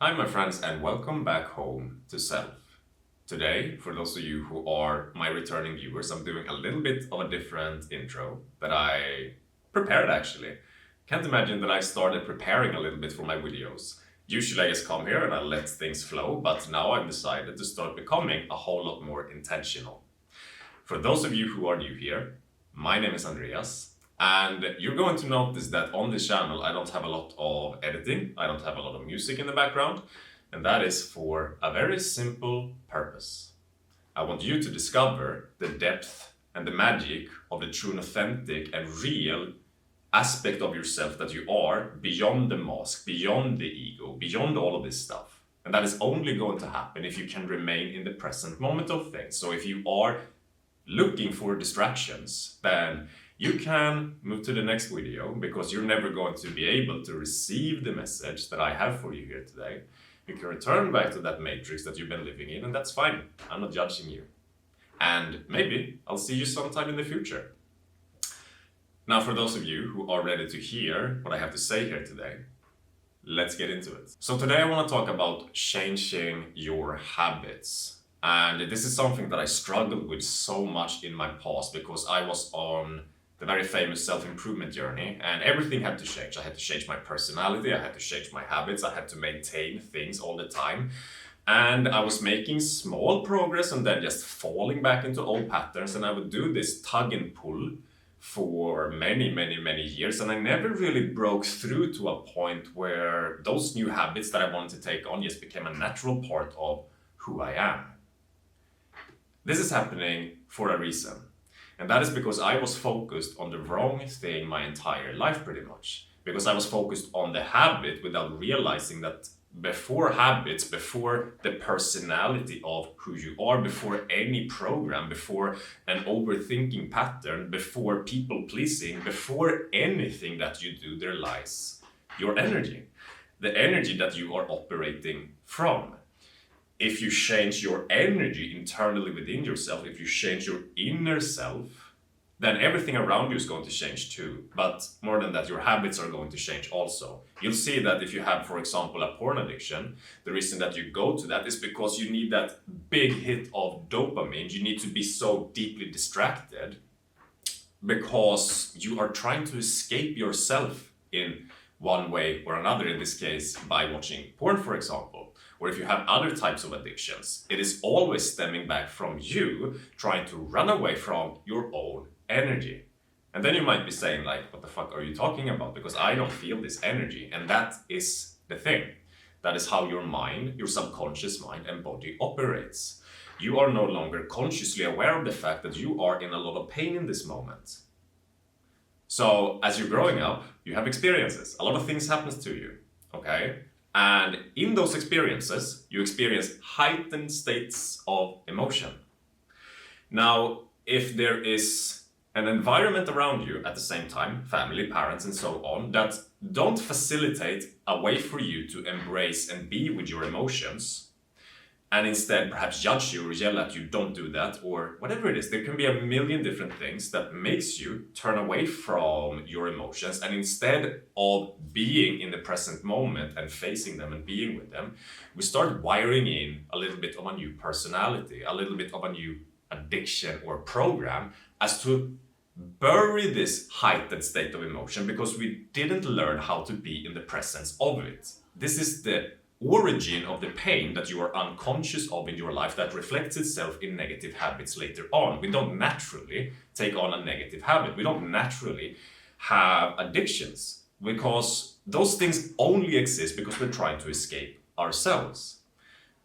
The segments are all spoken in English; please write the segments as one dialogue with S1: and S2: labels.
S1: Hi my friends and welcome back home to Self. Today, for those of you who are my returning viewers, I'm doing a little bit of a different intro that I prepared actually. Can't imagine that I started preparing a little bit for my videos. Usually I just come here and I let things flow, but now I've decided to start becoming a whole lot more intentional. For those of you who are new here, my name is Andreas. And you're going to notice that on this channel, I don't have a lot of editing. I don't have a lot of music in the background. And that is for a very simple purpose. I want you to discover the depth and the magic of the true and authentic and real aspect of yourself that you are beyond the mask, beyond the ego, beyond all of this stuff. And that is only going to happen if you can remain in the present moment of things. So if you are looking for distractions, then you can move to the next video because you're never going to be able to receive the message that I have for you here today. You can return back to that matrix that you've been living in, and that's fine. I'm not judging you. And maybe I'll see you sometime in the future. Now, for those of you who are ready to hear what I have to say here today, let's get into it. So today I want to talk about changing your habits. And this is something that I struggled with so much in my past because I was on the very famous self-improvement journey and everything had to change. I had to change my personality, I had to change my habits, I had to maintain things all the time. And I was making small progress and then just falling back into old patterns, and I would do this tug and pull for many years, and I never really broke through to a point where those new habits that I wanted to take on just became a natural part of who I am. This is happening for a reason. And that is because I was focused on the wrong thing my entire life pretty much. Because I was focused on the habit without realizing that before habits, before the personality of who you are, before any program, before an overthinking pattern, before people pleasing, before anything that you do, there lies your energy. The energy that you are operating from. If you change your energy internally within yourself, if you change your inner self, then everything around you is going to change too. But more than that, your habits are going to change also. You'll see that if you have, for example, a porn addiction, the reason that you go to that is because you need that big hit of dopamine. You need to be so deeply distracted because you are trying to escape yourself in one way or another, in this case, by watching porn, for example. Or if you have other types of addictions, it is always stemming back from you trying to run away from your own energy. And then you might be saying like, what the fuck are you talking about? Because I don't feel this energy. And that is the thing. That is how your mind, your subconscious mind and body operates. You are no longer consciously aware of the fact that you are in a lot of pain in this moment. So as you're growing up, you have experiences. A lot of things happen to you, okay? And in those experiences, you experience heightened states of emotion. Now, if there is an environment around you at the same time, family, parents, and so on, that don't facilitate a way for you to embrace and be with your emotions, and instead perhaps judge you or yell at you, don't do that, or whatever it is. There can be a million different things that makes you turn away from your emotions, and instead of being in the present moment and facing them and being with them, we start wiring in a little bit of a new personality, a little bit of a new addiction or program as to bury this heightened state of emotion because we didn't learn how to be in the presence of it. This is the origin of the pain that you are unconscious of in your life that reflects itself in negative habits later on. We don't naturally take on a negative habit. We don't naturally have addictions because those things only exist because we're trying to escape ourselves.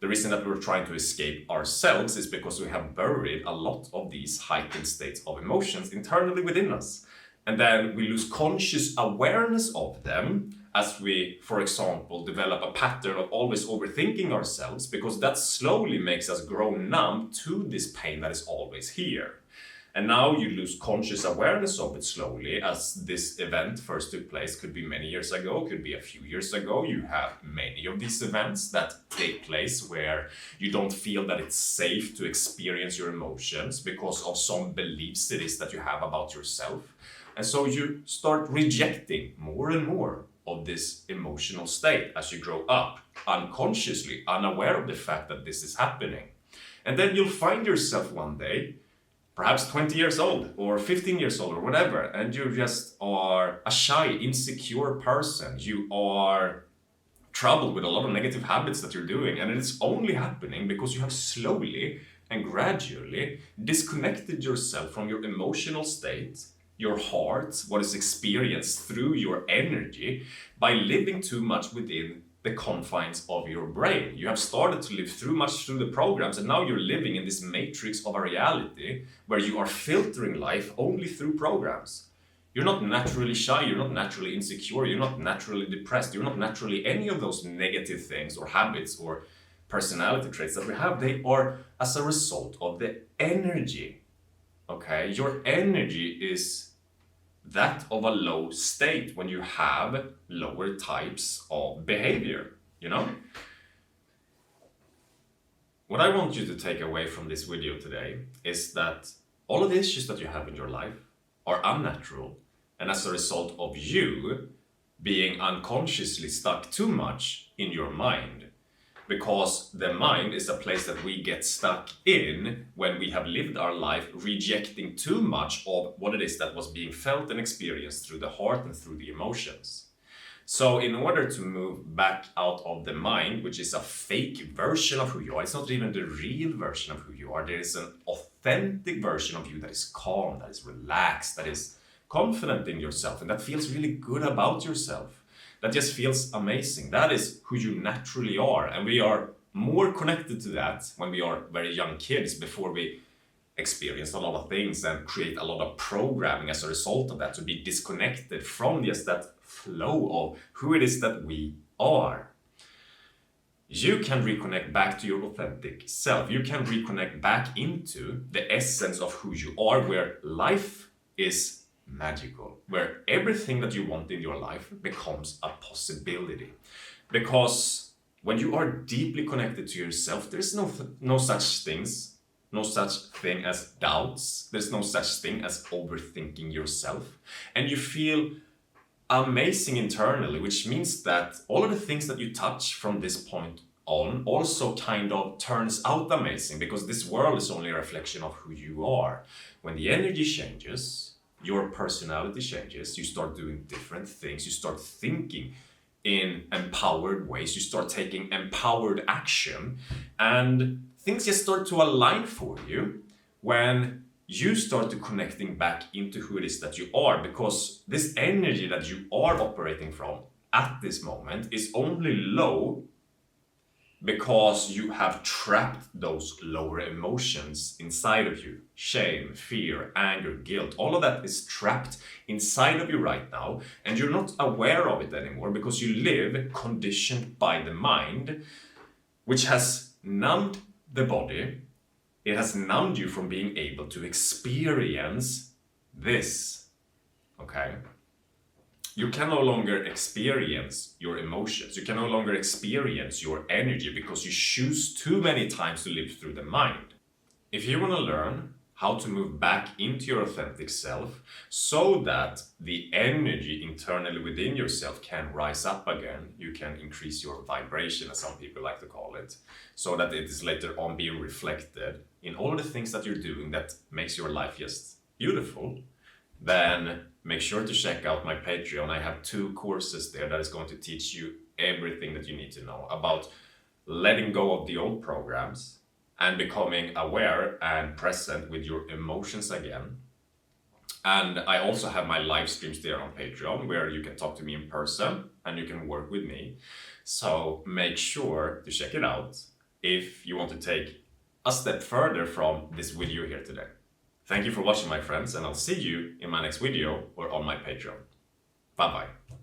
S1: The reason that we're trying to escape ourselves is because we have buried a lot of these heightened states of emotions internally within us. And then we lose conscious awareness of them as we, for example, develop a pattern of always overthinking ourselves because that slowly makes us grow numb to this pain that is always here. And now you lose conscious awareness of it slowly as this event first took place. Could be many years ago, could be a few years ago. You have many of these events that take place where you don't feel that it's safe to experience your emotions because of some beliefs it is that you have about yourself. And so you start rejecting more and more of this emotional state as you grow up, unconsciously, unaware of the fact that this is happening. And then you'll find yourself one day, perhaps 20 years old or 15 years old or whatever, and you just are a shy, insecure person. You are troubled with a lot of negative habits that you're doing, and it's only happening because you have slowly and gradually disconnected yourself from your emotional state, your heart, what is experienced through your energy, by living too much within the confines of your brain. You have started to live much through the programs, and now you're living in this matrix of a reality where you are filtering life only through programs. You're not naturally shy, you're not naturally insecure, you're not naturally depressed, you're not naturally any of those negative things or habits or personality traits that we have. They are as a result of the energy. Okay? Your energy is that of a low state when you have lower types of behavior, you know? What I want you to take away from this video today is that all of the issues that you have in your life are unnatural, and as a result of you being unconsciously stuck too much in your mind. Because the mind is a place that we get stuck in when we have lived our life rejecting too much of what it is that was being felt and experienced through the heart and through the emotions. So in order to move back out of the mind, which is a fake version of who you are, it's not even the real version of who you are. There is an authentic version of you that is calm, that is relaxed, that is confident in yourself, and that feels really good about yourself. That just feels amazing. That is who you naturally are. And we are more connected to that when we are very young kids, before we experience a lot of things and create a lot of programming as a result of that, to be disconnected from just that flow of who it is that we are. You can reconnect back to your authentic self. You can reconnect back into the essence of who you are, where life is magical, where everything that you want in your life becomes a possibility. Because when you are deeply connected to yourself, there's no such thing as doubts. There's no such thing as overthinking yourself. And you feel amazing internally, which means that all of the things that you touch from this point on also kind of turns out amazing, because this world is only a reflection of who you are. When the energy changes, your personality changes, you start doing different things, you start thinking in empowered ways, you start taking empowered action, and things just start to align for you when you start to connecting back into who it is that you are. Because this energy that you are operating from at this moment is only low because you have trapped those lower emotions inside of you. Shame, fear, anger, guilt, all of that is trapped inside of you right now, and you're not aware of it anymore because you live conditioned by the mind, which has numbed the body. It has numbed you from being able to experience this. Okay? You can no longer experience your emotions. You can no longer experience your energy because you choose too many times to live through the mind. If you want to learn how to move back into your authentic self so that the energy internally within yourself can rise up again, you can increase your vibration, as some people like to call it, so that it is later on being reflected in all the things that you're doing that makes your life just beautiful, then make sure to check out my Patreon. I have 2 courses there that is going to teach you everything that you need to know about letting go of the old programs and becoming aware and present with your emotions again. And I also have my live streams there on Patreon, where you can talk to me in person and you can work with me. So make sure to check it out if you want to take a step further from this video here today. Thank you for watching, my friends, and I'll see you in my next video or on my Patreon. Bye-bye.